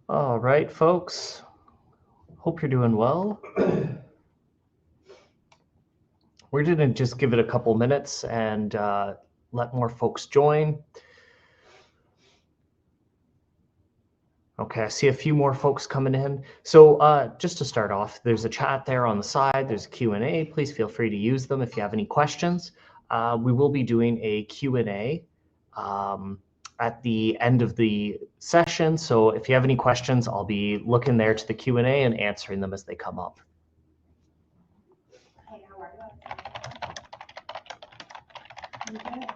All right, folks. Hope you're doing well. We're going to just give it a couple minutes and let more folks join. Okay, I see a few more folks coming in. So just to start off, there's a chat there on the side. There's a Q&A. Please feel free to use them if you have any questions. We will be doing a Q&A at the end of the session. So if you have any questions, I'll be looking there to the Q&A and answering them as they come up. Hey, how are you? Okay.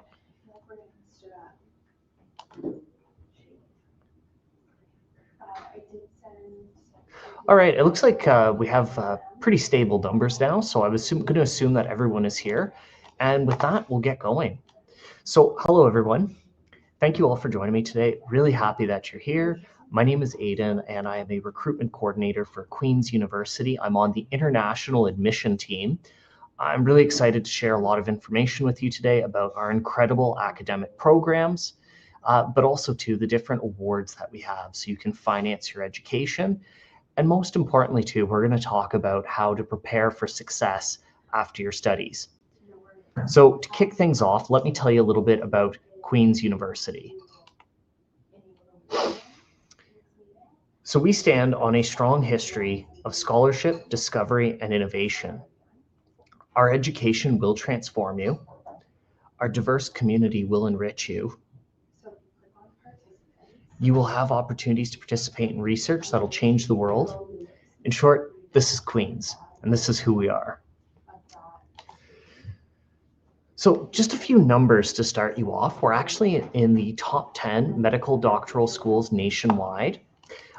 We're gonna start up. I did send. All right, it looks like we have pretty stable numbers now, so I was going to assume that everyone is here. And with that, we'll get going. So hello, everyone. Thank you all for joining me today. Really happy that you're here. My name is Aidan, and I am a recruitment coordinator for Queen's University. I'm on the international admission team. I'm really excited to share a lot of information with you today about our incredible academic programs, but also too the different awards that we have so you can finance your education. And most importantly too, we're going to talk about how to prepare for success after your studies. So to kick things off, let me tell you a little bit about Queen's University. So we stand on a strong history of scholarship, discovery, and innovation. Our education will transform you. Our diverse community will enrich you. You will have opportunities to participate in research that'll change the world. In short, this is Queen's, and this is who we are. So just a few numbers to start you off. We're actually in the top 10 medical doctoral schools nationwide.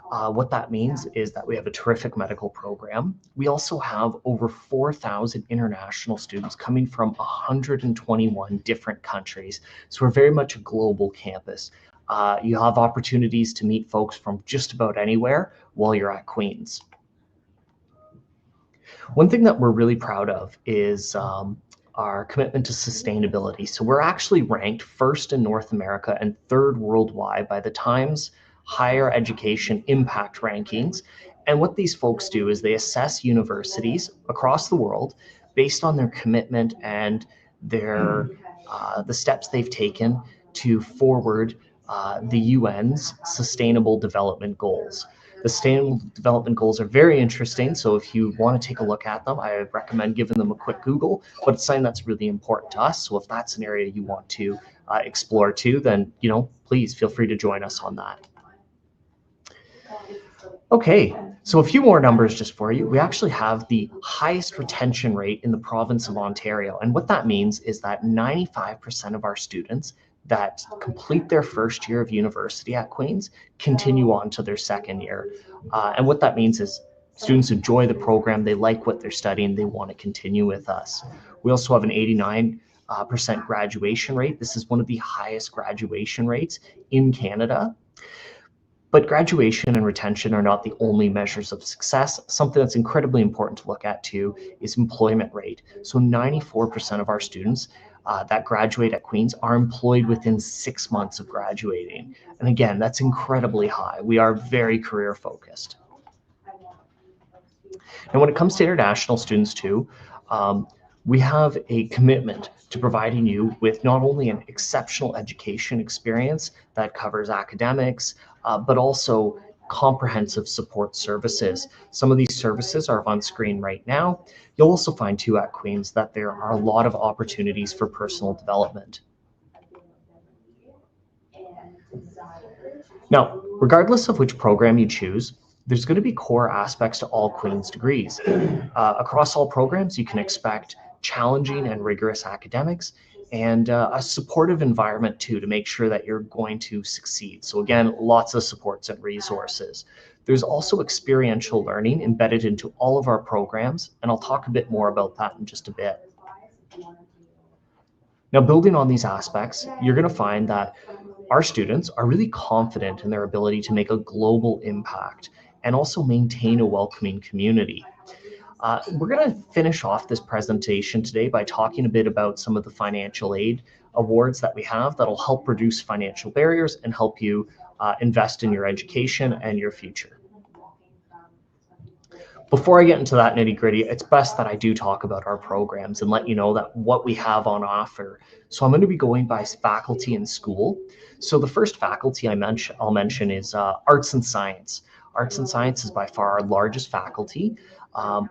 What that means is that we have a terrific medical program. We also have over 4,000 international students coming from 121 different countries. So we're very much a global campus. You have opportunities to meet folks from just about anywhere while you're at Queen's. One thing that we're really proud of is our commitment to sustainability. So we're actually ranked first in North America and third worldwide by the Times Higher Education Impact Rankings. And what these folks do is they assess universities across the world based on their commitment and their the steps they've taken to forward the UN's Sustainable Development Goals. The Sustainable Development Goals are very interesting, so if you want to take a look at them, I recommend giving them a quick Google, but it's something that's really important to us. So if that's an area you want to explore too, then, please feel free to join us on that. Okay, so a few more numbers just for you. We actually have the highest retention rate in the province of Ontario, and what that means is that 95% of our students that complete their first year of university at Queen's continue on to their second year. And what that means is students enjoy the program, they like what they're studying, they want to continue with us. We also have an 89% graduation rate. This is one of the highest graduation rates in Canada. But graduation and retention are not the only measures of success. Something that's incredibly important to look at too is employment rate. So 94% of our students that graduate at Queen's are employed within 6 months of graduating. And again, that's incredibly high. We are very career focused. And when it comes to international students too, we have a commitment to providing you with not only an exceptional education experience that covers academics, but also comprehensive support services. Some of these services are on screen right now. You'll also find too at Queen's that there are a lot of opportunities for personal development. Now, regardless of which program you choose, there's going to be core aspects to all Queen's degrees. Across all programs, you can expect challenging and rigorous academics and a supportive environment too to make sure that you're going to succeed. So again, lots of supports and resources. There's also experiential learning embedded into all of our programs, and I'll talk a bit more about that in just a bit. Now, building on these aspects, you're going to find that our students are really confident in their ability to make a global impact and also maintain a welcoming community. We're going to finish off this presentation today by talking a bit about some of the financial aid awards that we have that'll help reduce financial barriers and help you invest in your education and your future. Before I get into that nitty gritty, it's best that I do talk about our programs and let you know that what we have on offer. So I'm going to be going by faculty and school. So the first faculty I'll mention is arts and science. Arts and science is by far our largest faculty.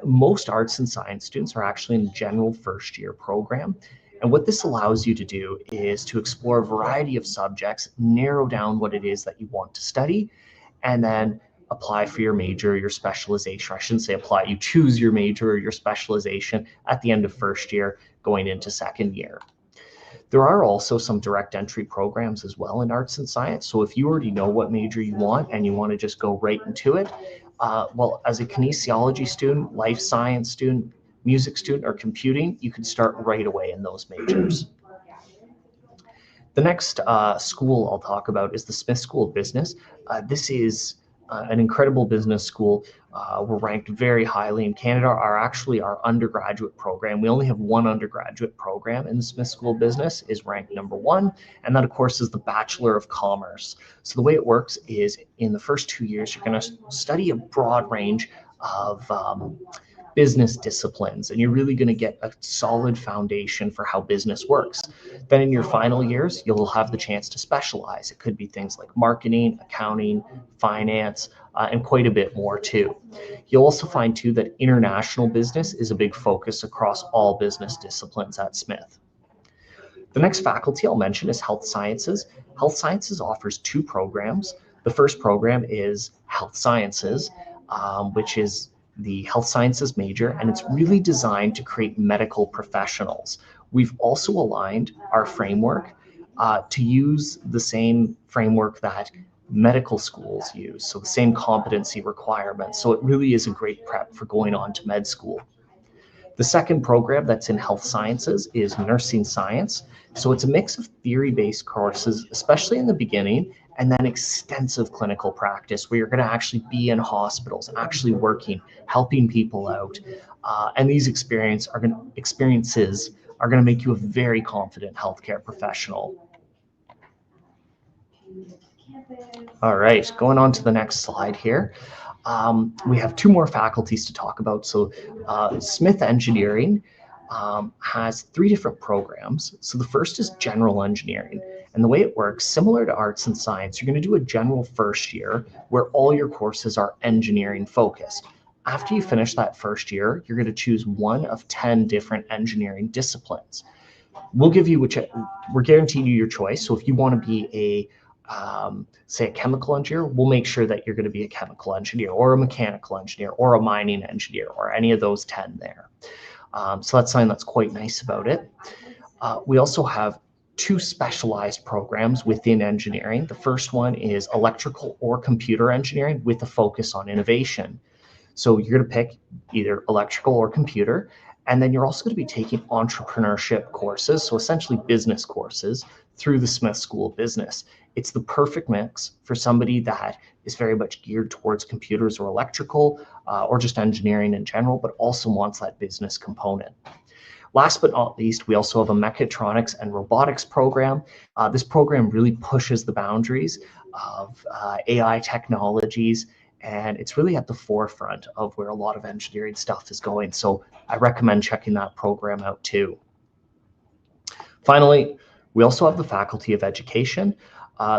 Most arts and science students are actually in the general first year program. And what this allows you to do is to explore a variety of subjects, narrow down what it is that you want to study, and then apply for your major, your specialization. I shouldn't say apply, you choose your major or your specialization at the end of first year going into second year. There are also some direct entry programs as well in arts and science. So if you already know what major you want and you want to just go right into it, well, as a kinesiology student, life science student, music student, or computing, you can start right away in those majors. The next school I'll talk about is the Smith School of Business. This is an incredible business school. We're ranked very highly in Canada. Our undergraduate program, we only have one undergraduate program in the Smith School of Business, is ranked #1, and that of course is the Bachelor of Commerce. So the way it works is in the first 2 years, you're going to study a broad range of business disciplines, and you're really going to get a solid foundation for how business works. Then in your final years, you'll have the chance to specialize. It could be things like marketing, accounting, finance, and quite a bit more too. You'll also find too that international business is a big focus across all business disciplines at Smith. The next faculty I'll mention is health sciences. Health sciences offers 2 programs. The first program is health sciences, which is the health sciences major, and it's really designed to create medical professionals. We've also aligned our framework to use the same framework that medical schools use, so the same competency requirements. So it really is a great prep for going on to med school. The second program that's in health sciences is nursing science. So it's a mix of theory-based courses, especially in the beginning, and then extensive clinical practice where you're going to actually be in hospitals, actually working, helping people out. And these experiences are going to make you a very confident healthcare professional. All right, going on to the next slide here. We have 2 more faculties to talk about. So Smith Engineering has 3 different programs. So the first is general engineering. And the way it works, similar to arts and science, you're going to do a general first year where all your courses are engineering focused. After you finish that first year, you're going to choose one of 10 different engineering disciplines. We're guaranteeing you your choice. So if you want to be say a chemical engineer, we'll make sure that you're going to be a chemical engineer or a mechanical engineer or a mining engineer or any of those 10 there. So that's something that's quite nice about it. We also have 2 specialized programs within engineering. The first one is electrical or computer engineering with a focus on innovation. So you're going to pick either electrical or computer, and then you're also going to be taking entrepreneurship courses, so essentially business courses, through the Smith School of Business. It's the perfect mix for somebody that is very much geared towards computers or electrical or just engineering in general, but also wants that business component. Last but not least, we also have a mechatronics and robotics program. This program really pushes the boundaries of AI technologies, and it's really at the forefront of where a lot of engineering stuff is going. So I recommend checking that program out too. Finally, we also have the Faculty of Education.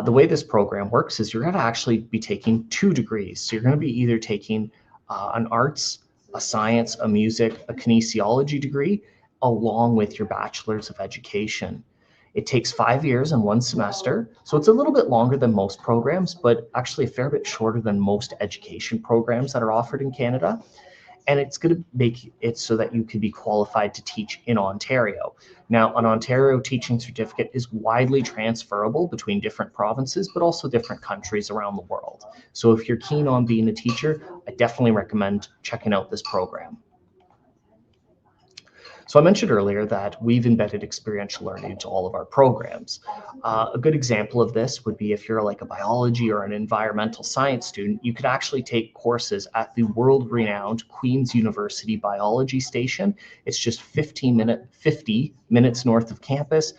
The way this program works is you're going to actually be taking 2 degrees. So you're going to be either taking an arts, a science, a music, a kinesiology degree, along with your bachelor's of education. It takes 5 years and 1 semester, so it's a little bit longer than most programs, but actually a fair bit shorter than most education programs that are offered in Canada. And it's going to make it so that you can be qualified to teach in Ontario. Now, an Ontario teaching certificate is widely transferable between different provinces, but also different countries around the world. So if you're keen on being a teacher, I definitely recommend checking out this program. So I mentioned earlier that we've embedded experiential learning into all of our programs. A good example of this would be if you're like a biology or an environmental science student, you could actually take courses at the world-renowned Queen's University Biology Station. It's just 50 minutes north of campus.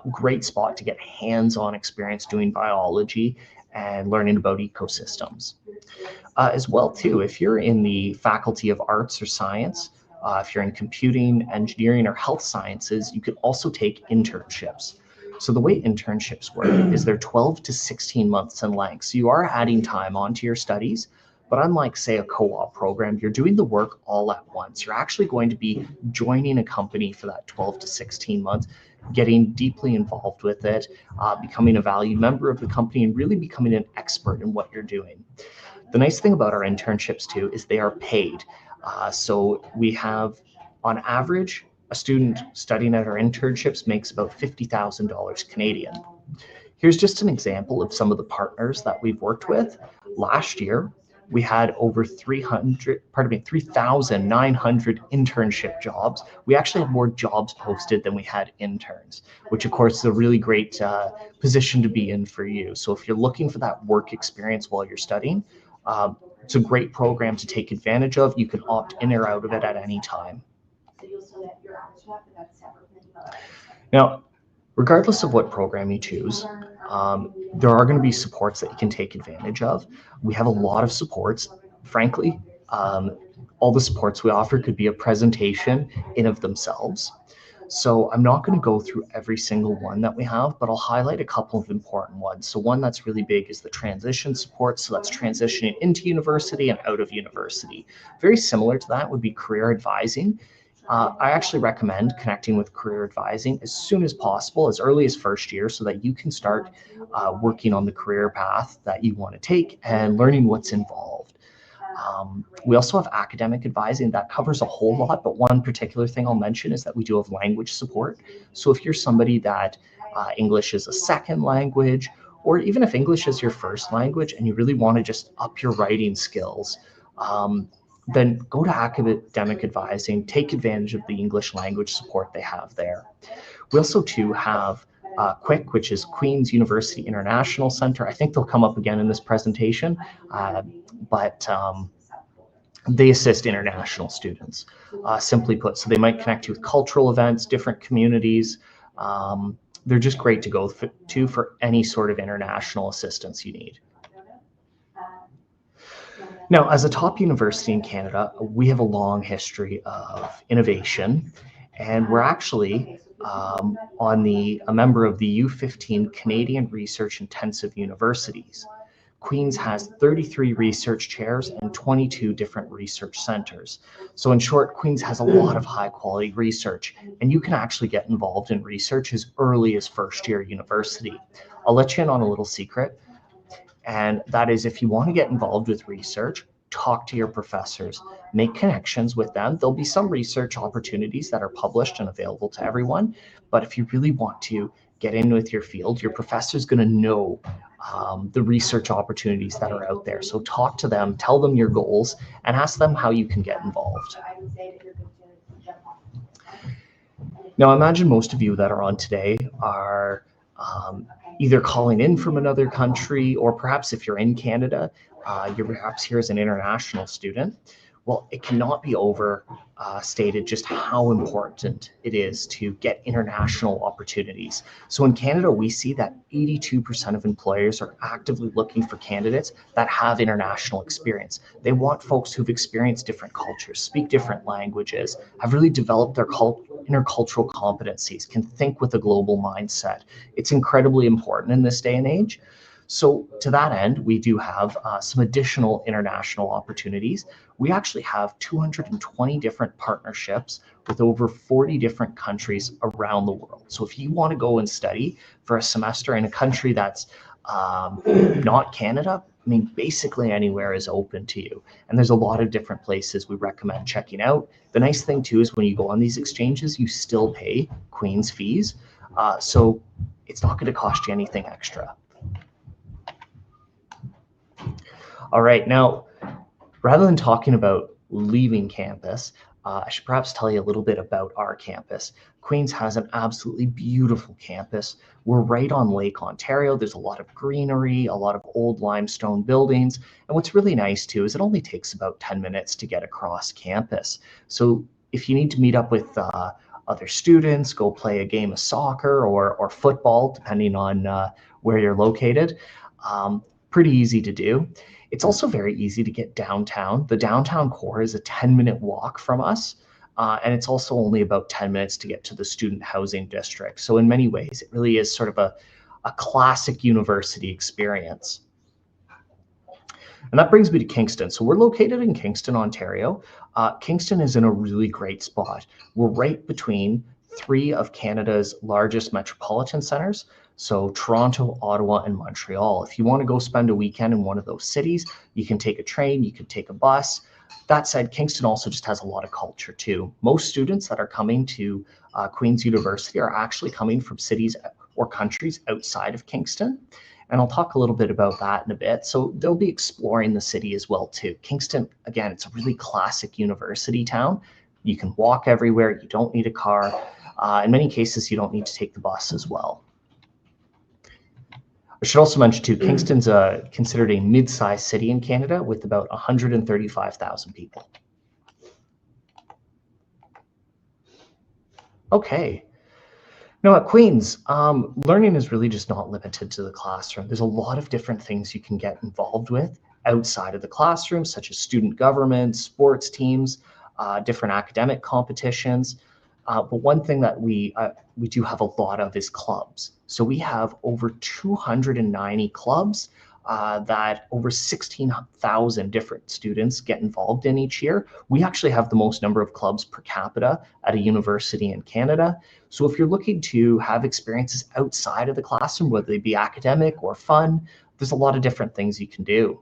Great spot to get hands-on experience doing biology. and learning about ecosystems. As well, too, if you're in the faculty of arts or science, if you're in computing, engineering, or health sciences, you can also take internships. So the way internships work is they're 12 to 16 months in length. So you are adding time onto your studies, but unlike, say, a co-op program, you're doing the work all at once. You're actually going to be joining a company for that 12 to 16 months, getting deeply involved with it, becoming a valued member of the company, and really becoming an expert in what you're doing. The nice thing about our internships too is they are paid. So we have, on average, a student studying at our internships makes about $50,000 Canadian. Here's just an example of some of the partners that we've worked with. Last year, we had over 3,900 internship jobs. We actually had more jobs posted than we had interns, which of course is a really great position to be in for you. So if you're looking for that work experience while you're studying, it's a great program to take advantage of. You can opt in or out of it at any time. Now, regardless of what program you choose, there are going to be supports that you can take advantage of. We have a lot of supports. Frankly, all the supports we offer could be a presentation in of themselves. So I'm not going to go through every single one that we have, but I'll highlight a couple of important ones. So one that's really big is the transition support. So that's transitioning into university and out of university. Very similar to that would be career advising. I actually recommend connecting with career advising as soon as possible, as early as first year, so that you can start working on the career path that you want to take and learning what's involved. We also have academic advising that covers a whole lot, but one particular thing I'll mention is that we do have language support. So if you're somebody that English is a second language, or even if English is your first language and you really want to just up your writing skills, then go to academic advising, take advantage of the English language support they have there. We also too have QUIC, which is Queen's University International Center. I think they'll come up again in this presentation, but they assist international students, simply put. So they might connect you with cultural events, different communities. They're just great to go to for any sort of international assistance you need. Now, as a top university in Canada, we have a long history of innovation, and we're actually a member of the U15 Canadian Research Intensive Universities. Queen's has 33 research chairs and 22 different research centers. So in short, Queen's has a lot of high quality research, and you can actually get involved in research as early as first year university. I'll let you in on a little secret, and that is, if you want to get involved with research, talk to your professors, make connections with them. There'll be some research opportunities that are published and available to everyone, but if you really want to get in with your field, your professor is going to know the research opportunities that are out there. So talk to them, tell them your goals, and ask them how you can get involved. Now, imagine most of you that are on today are either calling in from another country, or perhaps if you're in Canada, you're perhaps here as an international student. Well, it cannot be overstated just how important it is to get international opportunities. So in Canada, we see that 82% of employers are actively looking for candidates that have international experience. They want folks who've experienced different cultures, speak different languages, have really developed their intercultural competencies, can think with a global mindset. It's incredibly important in this day and age. So to that end, we do have some additional international opportunities. We actually have 220 different partnerships with over 40 different countries around the world. So if you want to go and study for a semester in a country that's not Canada, I mean, basically anywhere is open to you. And there's a lot of different places we recommend checking out. The nice thing too is when you go on these exchanges, you still pay Queen's fees. So it's not going to cost you anything extra. All right, now, rather than talking about leaving campus, I should perhaps tell you a little bit about our campus. Queen's has an absolutely beautiful campus. We're right on Lake Ontario. There's a lot of greenery, a lot of old limestone buildings. And what's really nice too is it only takes about 10 minutes to get across campus. So if you need to meet up with other students, go play a game of soccer or football, depending on where you're located, pretty easy to do. It's also very easy to get downtown. The downtown core is a 10-minute walk from us. And it's also only about 10 minutes to get to the student housing district. So in many ways, it really is sort of a classic university experience. And that brings me to Kingston. So we're located in Kingston, Ontario. Kingston is in a really great spot. We're right between three of Canada's largest metropolitan centers. So Toronto, Ottawa, and Montreal. If you want to go spend a weekend in one of those cities, you can take a train, you can take a bus. That said, Kingston also just has a lot of culture too. Most students that are coming to Queen's University are actually coming from cities or countries outside of Kingston. And I'll talk a little bit about that in a bit. So they'll be exploring the city as well too. Kingston, again, it's a really classic university town. You can walk everywhere. You don't need a car. In many cases, you don't need to take the bus as well. I should also mention too, Kingston's considered a mid-sized city in Canada with about 135,000 people. Okay. Now at Queen's, learning is really just not limited to the classroom. There's a lot of different things you can get involved with outside of the classroom, such as student government, sports teams, different academic competitions. But one thing that we do have a lot of is clubs. So we have over 290 clubs that over 16,000 different students get involved in each year. We actually have the most number of clubs per capita at a university in Canada. So if you're looking to have experiences outside of the classroom, whether they be academic or fun, there's a lot of different things you can do.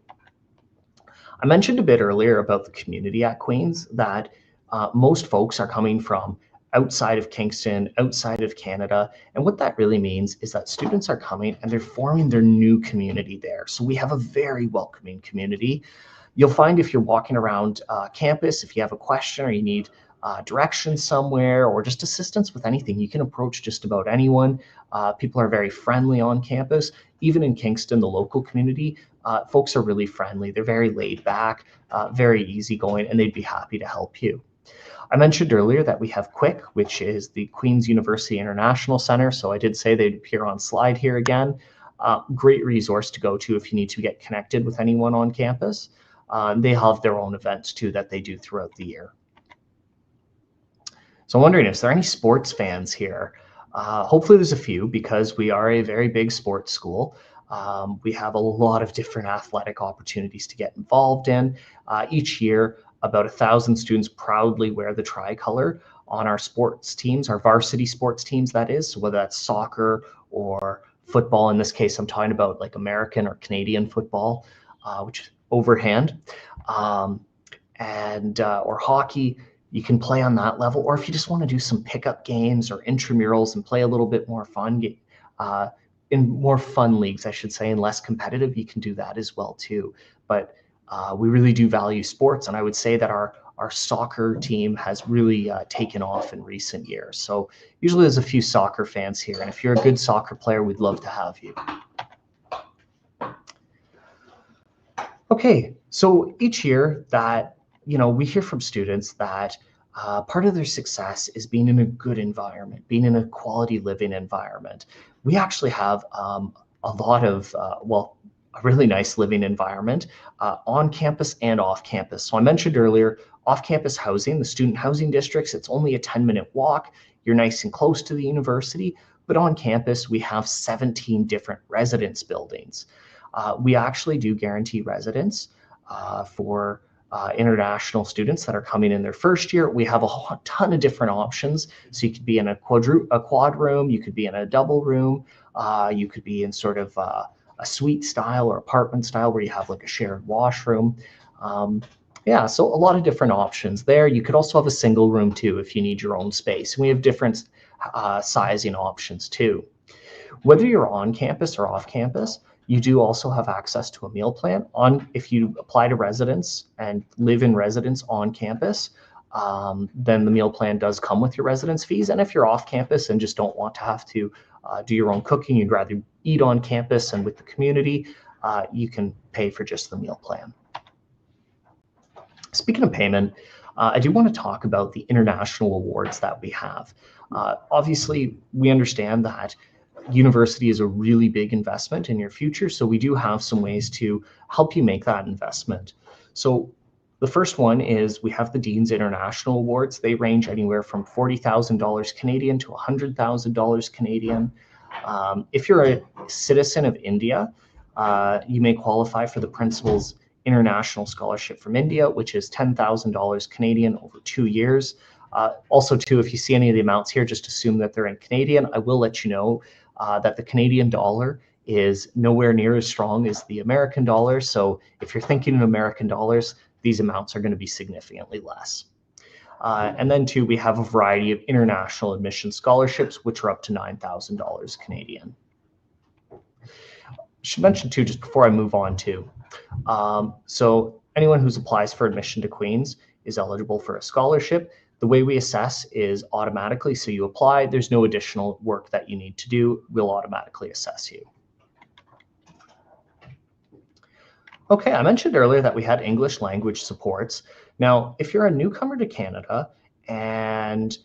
I mentioned a bit earlier about the community at Queen's, that most folks are coming from outside of Kingston, outside of Canada. And what that really means is that students are coming and they're forming their new community there. So we have a very welcoming community. You'll find if you're walking around campus, if you have a question or you need directions somewhere or just assistance with anything, you can approach just about anyone. People are very friendly on campus. Even in Kingston, the local community, folks are really friendly. They're very laid back, very easygoing, and they'd be happy to help you. I mentioned earlier that we have QUIC, which is the Queen's University International Center. So I did say they'd appear on slide here again. Great resource to go to if you need to get connected with anyone on campus. They have their own events too that they do throughout the year. So I'm wondering, is there any sports fans here? Hopefully there's a few, because we are a very big sports school. We have a lot of different athletic opportunities to get involved in. Each year, about 1,000 students proudly wear the tricolor on our sports teams, our varsity sports teams, that is. So whether that's soccer or football, in this case, I'm talking about like American or Canadian football, which is overhand, or hockey. You can play on that level, or if you just want to do some pickup games or intramurals and play a little bit more fun, in more fun leagues, I should say, and less competitive, you can do that as well too. But we really do value sports, and I would say that our soccer team has really taken off in recent years. So usually there's a few soccer fans here, and if you're a good soccer player, we'd love to have you. Okay, so each year that, we hear from students that part of their success is being in a good environment, being in a quality living environment. We actually have a lot of, a really nice living environment on campus and off campus. So I mentioned earlier, off-campus housing, the student housing districts, it's only a 10-minute walk. You're nice and close to the university, but on campus, we have 17 different residence buildings. We actually do guarantee residence for international students that are coming in their first year. We have a ton of different options. So you could be in a quad room, you could be in a double room, you could be in sort of a suite style or apartment style where you have like a shared washroom. Yeah, so a lot of different options there. You could also have a single room too if you need your own space. And we have different sizing options too. Whether you're on campus or off campus, you do also have access to a meal plan. If you apply to residence and live in residence on campus, then the meal plan does come with your residence fees. And if you're off campus and just don't want to have to do your own cooking, you'd rather eat on campus and with the community, you can pay for just the meal plan. Speaking of payment, I do want to talk about the international awards that we have. Obviously, we understand that university is a really big investment in your future. So we do have some ways to help you make that investment. So the first one is we have the Dean's International Awards. They range anywhere from $40,000 Canadian to $100,000 Canadian. If you're a citizen of India, you may qualify for the Principal's International Scholarship from India, which is $10,000 Canadian over 2 years. Also, too, if you see any of the amounts here, just assume that they're in Canadian. I will let you know that the Canadian dollar is nowhere near as strong as the American dollar. So if you're thinking in American dollars, these amounts are going to be significantly less. And then, too, we have a variety of international admission scholarships, which are up to $9,000 Canadian. Should mention, too, just before I move on, too, so anyone who applies for admission to Queen's is eligible for a scholarship. The way we assess is automatically. So you apply, there's no additional work that you need to do. We'll automatically assess you. Okay, I mentioned earlier that we had English language supports. Now, if you're a newcomer to Canada and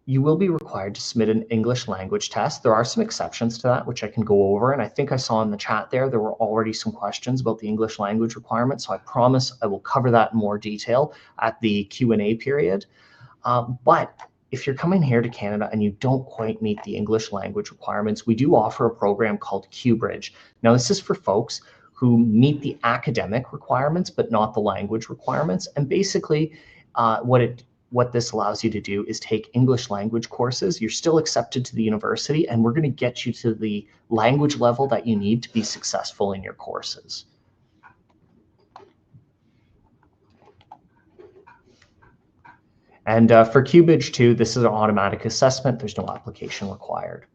you will be required to submit an English language test. There are some exceptions to that, which I can go over. And I think I saw in the chat there were already some questions about the English language requirement. So I promise I will cover that in more detail at the Q&A period. But if you're coming here to Canada and you don't quite meet the English language requirements, we do offer a program called QBridge. Now, this is for folks who meet the academic requirements, but not the language requirements. And basically, what this allows you to do is take English language courses. You're still accepted to the university, and we're going to get you to the language level that you need to be successful in your courses. And for QBridge too, this is an automatic assessment. There's no application required.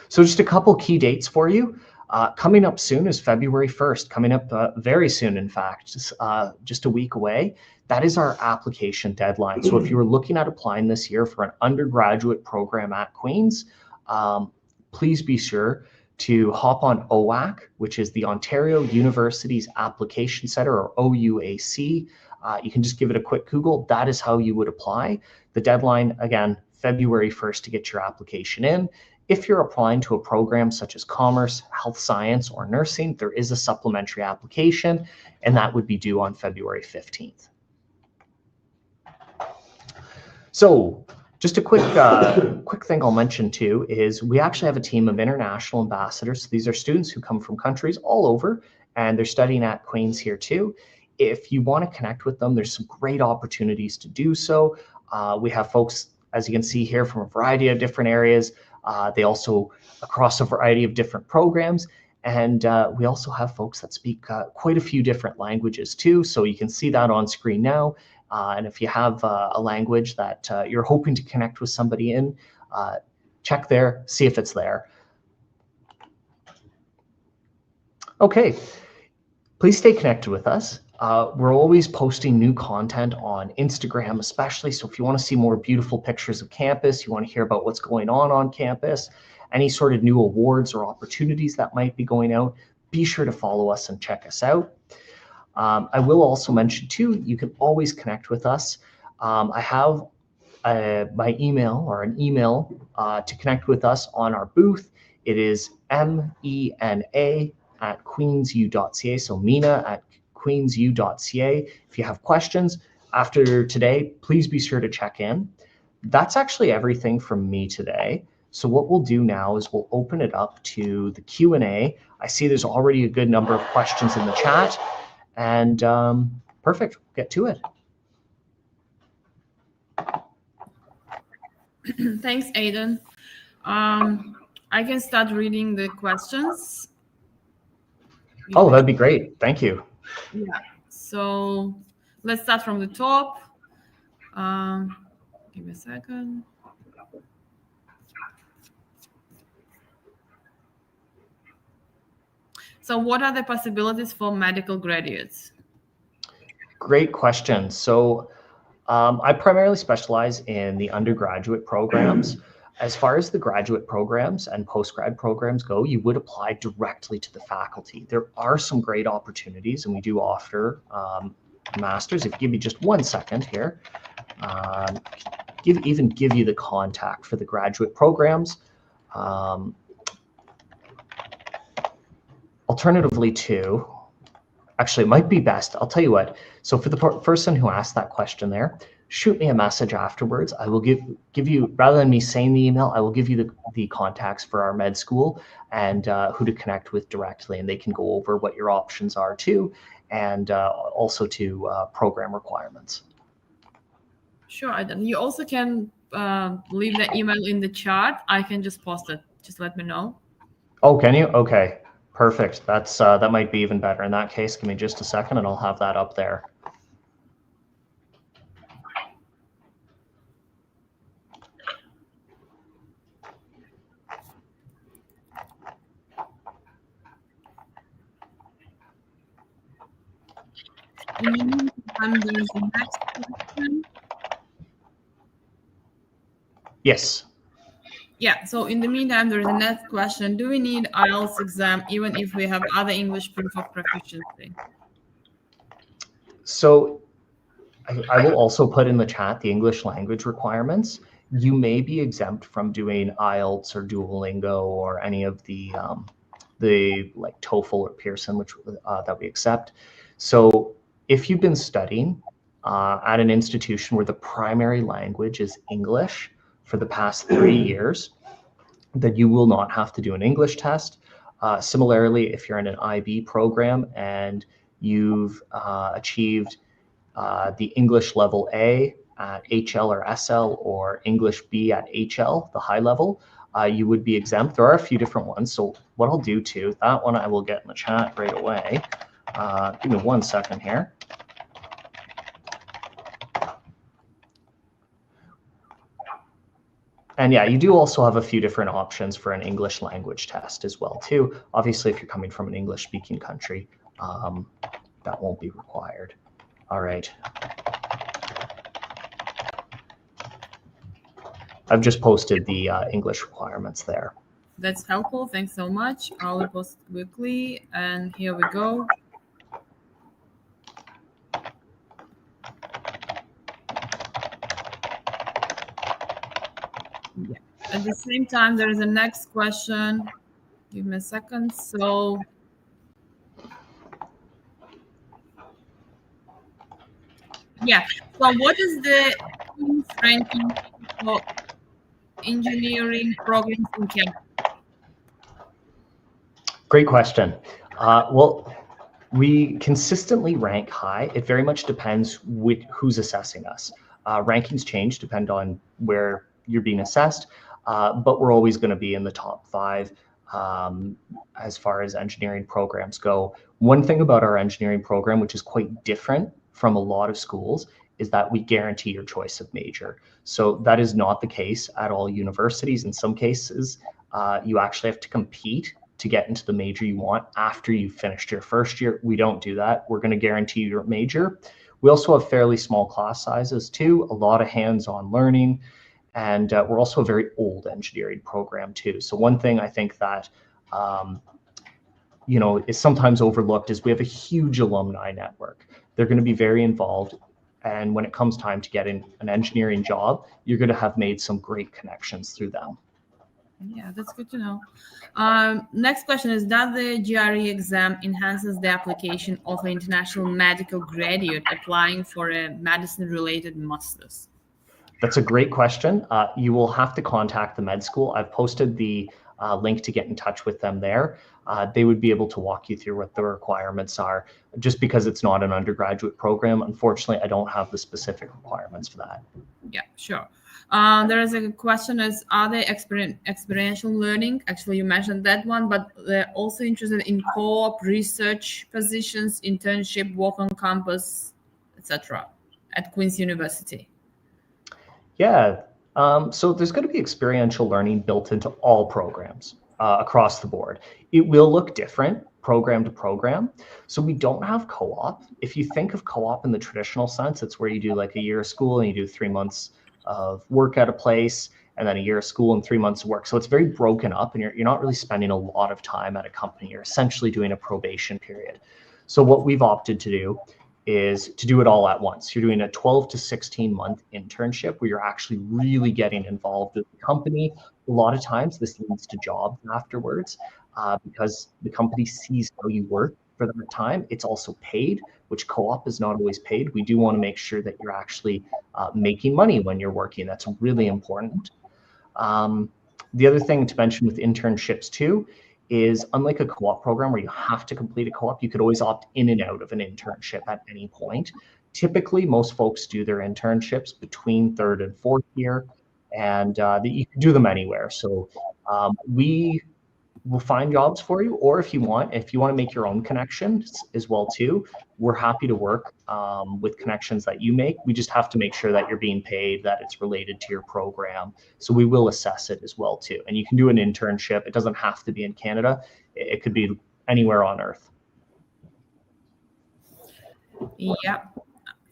So just a couple key dates for you. Coming up soon is February 1st, coming up very soon, in fact, just a week away. That is our application deadline. So if you were looking at applying this year for an undergraduate program at Queen's, please be sure to hop on OAC, which is the Ontario Universities Application Center, or OUAC. You can just give it a quick Google. That is how you would apply. The deadline, again, February 1st to get your application in. If you're applying to a program such as commerce, health science, or nursing, there is a supplementary application, and that would be due on February 15th. So just a quick thing I'll mention too is we actually have a team of international ambassadors. So these are students who come from countries all over, and they're studying at Queen's here too. If you want to connect with them, there's some great opportunities to do so. We have folks, as you can see here, from a variety of different areas. They also across a variety of different programs. And we also have folks that speak quite a few different languages too. So you can see that on screen now. And if you have a language that you're hoping to connect with somebody in, check there, see if it's there. Okay, please stay connected with us. We're always posting new content on Instagram, especially. So if you want to see more beautiful pictures of campus, you want to hear about what's going on campus, any sort of new awards or opportunities that might be going out, be sure to follow us and check us out. I will also mention too, you can always connect with us. I have my email or an email to connect with us on our booth. It is mena@queensu.ca. So mena@queensu.ca. If you have questions after today, please be sure to check in. That's actually everything from me today. So what we'll do now is we'll open it up to the Q&A. I see there's already a good number of questions in the chat. And perfect, get to it. Thanks, Aidan. I can start reading the questions. Oh, that'd be great. Thank you. Yeah, so let's start from the top. Give me a second. So what are the possibilities for medical graduates? Great question. So I primarily specialize in the undergraduate programs. As far as the graduate programs and postgrad programs go, you would apply directly to the faculty. There are some great opportunities, and we do offer masters. If you give me just 1 second here, even give you the contact for the graduate programs. Alternatively too, actually it might be best, I'll tell you what, so for the person who asked that question there, shoot me a message afterwards. I will give you, rather than me saying the email, I will give you the contacts for our med school and who to connect with directly, and they can go over what your options are too, and also to program requirements. Sure, Aidan. You also can leave the email in the chat. I can just post it. Just let me know. Oh, can you? Okay, perfect. That's that might be even better. In that case, give me just a second and I'll have that up there. In the meantime, there's the next question. Yes. Yeah, so in the meantime, there's the next question. Do we need IELTS exam even if we have other English proof of proficiency? So I will also put in the chat the English language requirements. You may be exempt from doing IELTS or Duolingo or any of the like TOEFL or Pearson, which that we accept. So if you've been studying at an institution where the primary language is English for the past 3 years, then you will not have to do an English test. Similarly, if you're in an IB program and you've achieved the English level A at HL or SL or English B at HL, the high level, you would be exempt. There are a few different ones. So what I'll do too, that one I will get in the chat right away. Give me 1 second here. And yeah, you do also have a few different options for an English language test as well too. Obviously, if you're coming from an English speaking country, that won't be required. All right. I've just posted the English requirements there. That's helpful. Thanks so much. I'll post it quickly. And here we go. Yeah. At the same time, there is a next question. Give me a second. So yeah. So what is the ranking for engineering programs in Canada? Great question. Well, we consistently rank high. It very much depends who's assessing us. Rankings change, depend on where you're being assessed, but we're always going to be in the top 5 as far as engineering programs go. One thing about our engineering program, which is quite different from a lot of schools, is that we guarantee your choice of major. So that is not the case at all universities. In some cases, you actually have to compete to get into the major you want after you've finished your first year. We don't do that. We're going to guarantee your major. We also have fairly small class sizes too, a lot of hands-on learning, and we're also a very old engineering program too. So one thing I think that is sometimes overlooked is we have a huge alumni network. They're going to be very involved, and when it comes time to get in an engineering job, you're going to have made some great connections through them. Yeah, that's good to know. Next question is, does the GRE exam enhances the application of an international medical graduate applying for a medicine-related master's? That's a great question. You will have to contact the med school. I've posted the link to get in touch with them there. They would be able to walk you through what the requirements are. Just because it's not an undergraduate program, unfortunately, I don't have the specific requirements for that. Yeah, sure. There is a question is, are they experiential learning? Actually, you mentioned that one, but they're also interested in co-op research positions, internship, work on campus, etc. at Queen's University. Yeah, so there's going to be experiential learning built into all programs across the board. It will look different program to program. So we don't have co-op. If you think of co-op in the traditional sense, it's where you do like a year of school and you do 3 months of work at a place, and then a year of school and 3 months of work. So it's very broken up, and you're not really spending a lot of time at a company. You're essentially doing a probation period. So what we've opted to do is to do it all at once. You're doing a 12 to 16 month internship where you're actually really getting involved with the company. A lot of times this leads to jobs afterwards because the company sees how you work for that time. It's also paid, which co-op is not always paid. We do want to make sure that you're actually making money when you're working. That's really important. The other thing to mention with internships too is, unlike a co-op program where you have to complete a co-op, you could always opt in and out of an internship at any point. Typically, most folks do their internships between third and fourth year, and you can do them anywhere. So we will find jobs for you, or if you want to make your own connections as well too, we're happy to work with connections that you make. We just have to make sure that you're being paid, that it's related to your program. So we will assess it as well too. And you can do an internship. It doesn't have to be in Canada. It could be anywhere on earth. Yeah,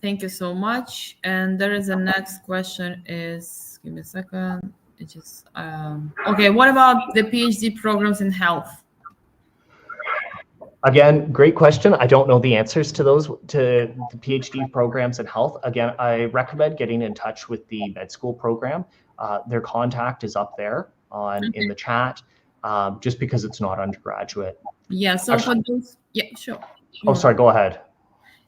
thank you so much. And there is a next question is, give me a second. It just, okay, what about the PhD programs in health? Again, great question. I don't know the answers to those, to the PhD programs in health. Again, I recommend getting in touch with the med school program. Their contact is up there in the chat, just because it's not undergraduate. Yeah, so actually, for those, yeah, sure. Oh, sorry, go ahead.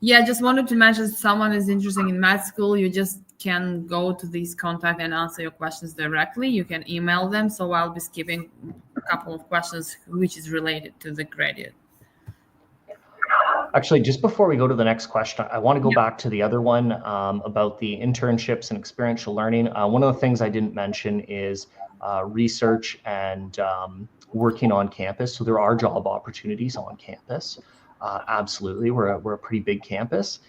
Yeah, just wanted to mention, if someone is interested in med school, you just can go to this contact and answer your questions directly. You can email them. So I'll be skipping a couple of questions which is related to the graduate. Actually, just before we go to the next question, I want to go back to the other one about the internships and experiential learning. One of the things I didn't mention is research and working on campus. So there are job opportunities on campus. Absolutely, we're a pretty big campus.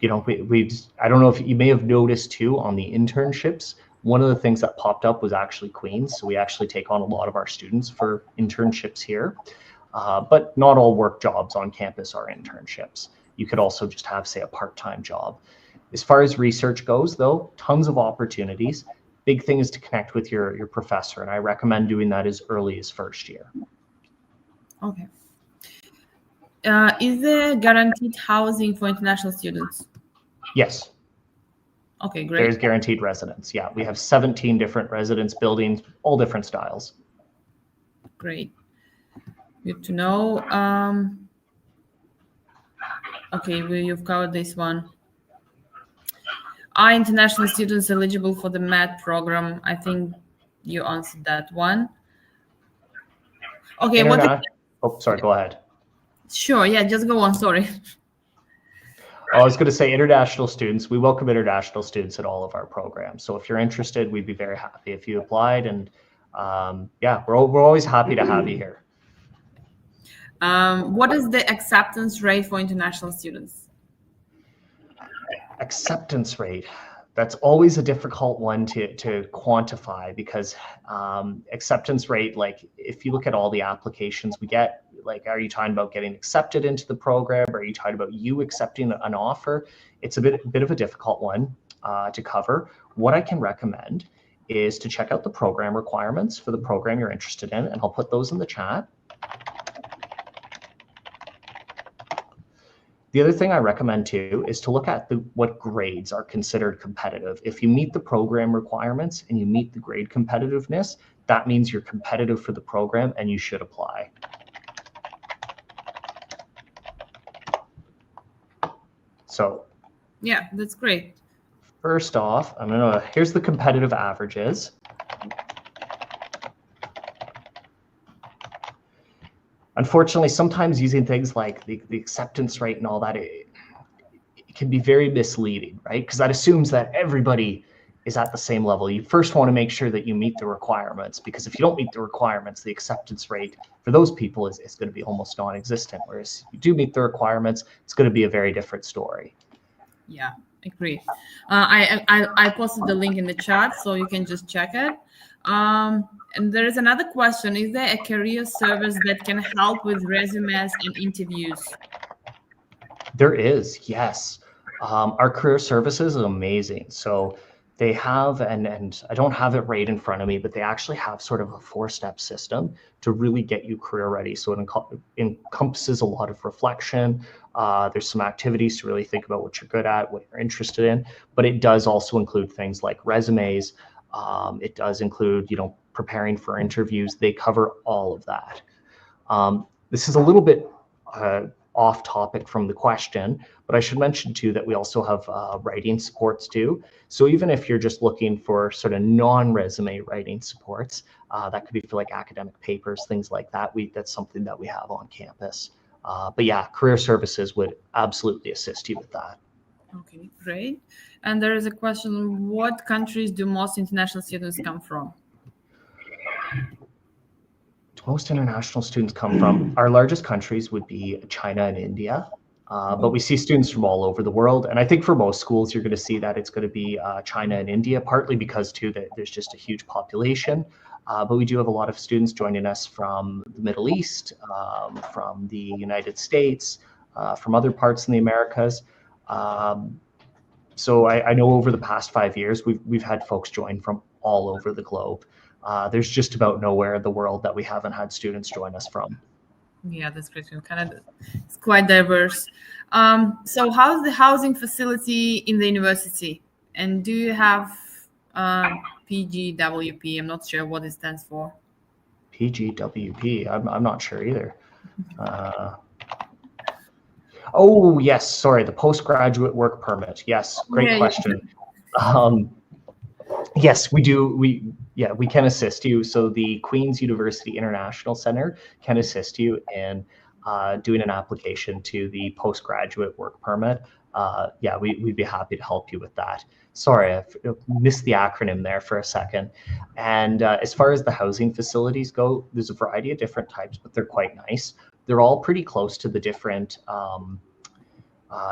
You know, I don't know if you may have noticed too on the internships, one of the things that popped up was actually Queens. So we actually take on a lot of our students for internships here. But not all work jobs on campus are internships. You could also just have, say, a part-time job. As far as research goes, though, tons of opportunities. Big thing is to connect with your professor, and I recommend doing that as early as first year. Okay. Is there guaranteed housing for international students? Yes. Okay, great. There's guaranteed residence. Yeah, we have 17 different residence buildings, all different styles. Great. Good to know. Okay, you've covered this one. Are international students eligible for the MED program? I think you answered that one. Okay, oh, sorry, go ahead. Sure, yeah, just go on, sorry. I was going to say international students. We welcome international students at all of our programs. So if you're interested, we'd be very happy if you applied. And yeah, we're always happy to have you here. What is the acceptance rate for international students? Acceptance rate. That's always a difficult one to quantify because acceptance rate, like if you look at all the applications we get, like, are you talking about getting accepted into the program? Or are you talking about you accepting an offer? It's a bit of a difficult one to cover. What I can recommend is to check out the program requirements for the program you're interested in, and I'll put those in the chat. The other thing I recommend too is to look at what grades are considered competitive. If you meet the program requirements and you meet the grade competitiveness, that means you're competitive for the program and you should apply. So yeah, that's great. First off, here's the competitive averages. Unfortunately, sometimes using things like the acceptance rate and all that, it can be very misleading, right? Because that assumes that everybody is at the same level. You first want to make sure that you meet the requirements, because if you don't meet the requirements, the acceptance rate for those people is going to be almost non-existent. Whereas if you do meet the requirements, it's going to be a very different story. Yeah, agree. I posted the link in the chat, so you can just check it. And there is another question. Is there a career service that can help with resumes and interviews? There is, yes. Our career services is amazing. So They have, and I don't have it right in front of me, but they actually have sort of a 4-step system to really get you career ready. So it encompasses a lot of reflection. There's some activities to really think about what you're good at, what you're interested in, but it does also include things like resumes. It does include, preparing for interviews. They cover all of that. This is a little bit off topic from the question, but I should mention too that we also have writing supports too. So even if you're just looking for sort of non-resume writing supports, that could be for like academic papers, things like that. That's something that we have on campus. But yeah, career services would absolutely assist you with that. Okay, great. And there is a question, what countries do most international students come from? Most international students come from, our largest countries would be China and India, but we see students from all over the world. And I think for most schools, you're going to see that it's going to be China and India, partly because too that there's just a huge population. But we do have a lot of students joining us from the Middle East, from the United States, from other parts in the Americas. So I know over the past 5 years, we've had folks join from all over the globe. There's just about nowhere in the world that we haven't had students join us from. Yeah, that's great. It's quite diverse. So how's the housing facility in the university? And do you have PGWP? I'm not sure what it stands for. PGWP, I'm not sure either. Oh, yes, sorry, the postgraduate work permit. Yes, great question. Yes, we do. We can assist you. So the Queen's University International Center can assist you in doing an application to the postgraduate work permit. We'd be happy to help you with that. Sorry, I missed the acronym there for a second. And as far as the housing facilities go, there's a variety of different types, but they're quite nice. They're all pretty close to the different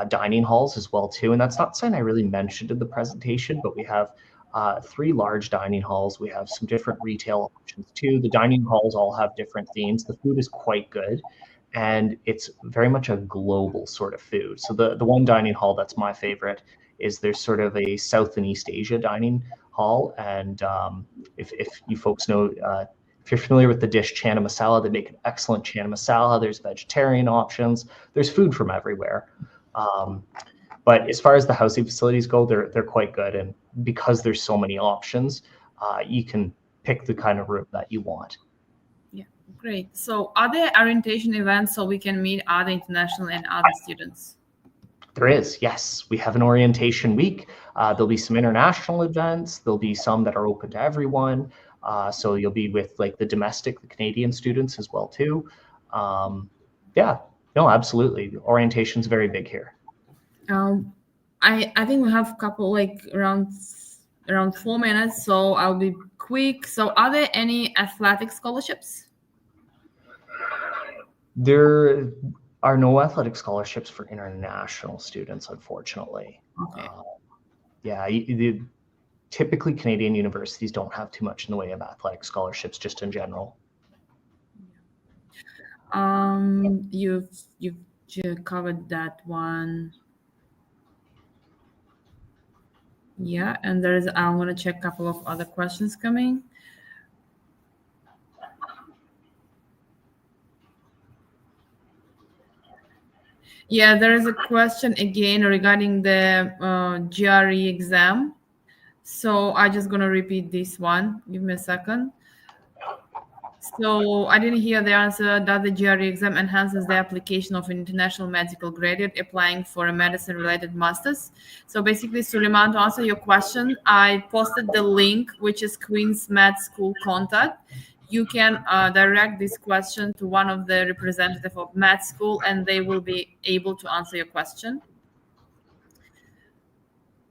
dining halls as well too. And that's not something I really mentioned in the presentation, but we have 3 large dining halls. We have some different retail options too. The dining halls all have different themes. The food is quite good, and it's very much a global sort of food. So the one dining hall that's my favorite is there's sort of a South and East Asia dining hall. And if you folks know, if you're familiar with the dish chana masala, they make an excellent chana masala. There's vegetarian options. There's food from everywhere. But as far as the housing facilities go, they're quite good. And because there's so many options, you can pick the kind of room that you want. Yeah, great. So are there orientation events so we can meet other international and other students? There is, yes. We have an orientation week. There'll be some international events. There'll be some that are open to everyone. So you'll be with like the Canadian students as well too. Absolutely. Orientation's very big here. I think we have a couple, like around 4 minutes, so I'll be quick. So are there any athletic scholarships? There are no athletic scholarships for international students, unfortunately. Okay. Typically Canadian universities don't have too much in the way of athletic scholarships, just in general. You've covered that one. Yeah, and I'm going to check a couple of other questions coming. Yeah, there is a question again regarding the GRE exam. So I'm just going to repeat this one. Give me a second. So I didn't hear the answer. Does the GRE exam enhances the application of an international medical graduate applying for a medicine-related master's? So basically, Suleiman, to answer your question, I posted the link, which is Queen's Med School contact. You can direct this question to one of the representatives of med school, and they will be able to answer your question.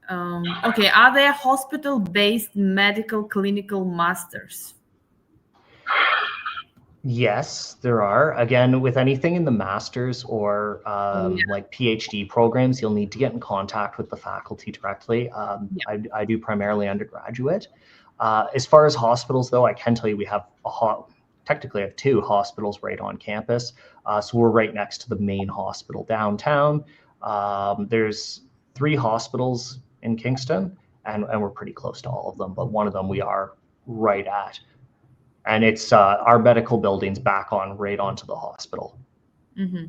Okay, are there hospital-based medical clinical masters? Yes, there are. Again, with anything in the master's or like PhD programs, you'll need to get in contact with the faculty directly. I do primarily undergraduate. As far as hospitals, though, I can tell you we have technically have 2 hospitals right on campus. So we're right next to the main hospital downtown. There's 3 hospitals in Kingston, and we're pretty close to all of them, but one of them we are right at. And it's our medical building's back on right onto the hospital. Mm-hmm.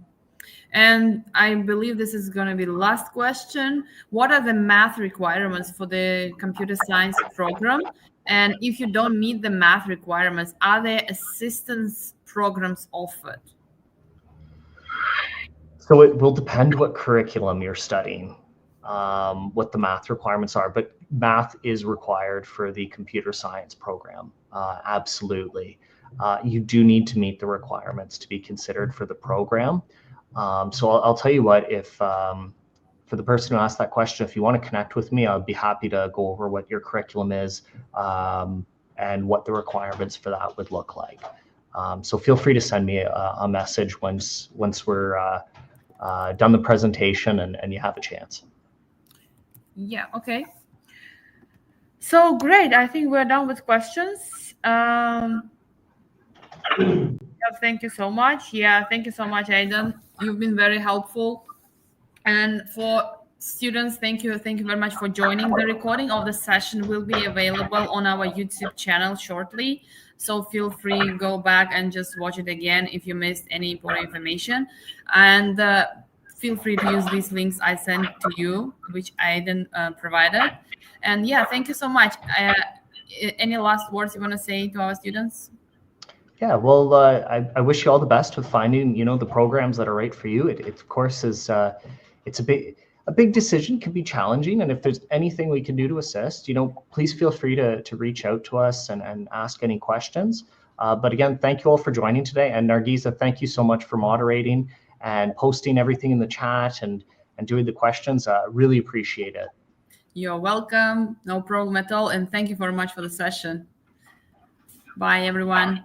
And I believe this is going to be the last question. What are the math requirements for the computer science program? And if you don't meet the math requirements, are there assistance programs offered? So it will depend what curriculum you're studying, what the math requirements are, but math is required for the computer science program. Absolutely. You do need to meet the requirements to be considered for the program. So I'll tell you what, if for the person who asked that question, if you want to connect with me, I'll be happy to go over what your curriculum is and what the requirements for that would look like. So feel free to send me a message once we're done the presentation and you have a chance. Yeah, okay. So great. I think we're done with questions. Thank you so much. Yeah, thank you so much, Aidan. You've been very helpful. And for students, thank you very much for joining. The recording of the session will be available on our YouTube channel shortly. So feel free, go back and just watch it again if you missed any important information. And feel free to use these links I sent to you, which Aidan provided. And yeah, thank you so much. Any last words you want to say to our students? Yeah, well, I wish you all the best with finding, the programs that are right for you. It of course is, it's a big decision, can be challenging. And if there's anything we can do to assist, please feel free to reach out to us and ask any questions. But again, thank you all for joining today. And Nargiza, thank you so much for moderating and posting everything in the chat and doing the questions. Really appreciate it. You're welcome. No problem at all. And thank you very much for the session. Bye, everyone.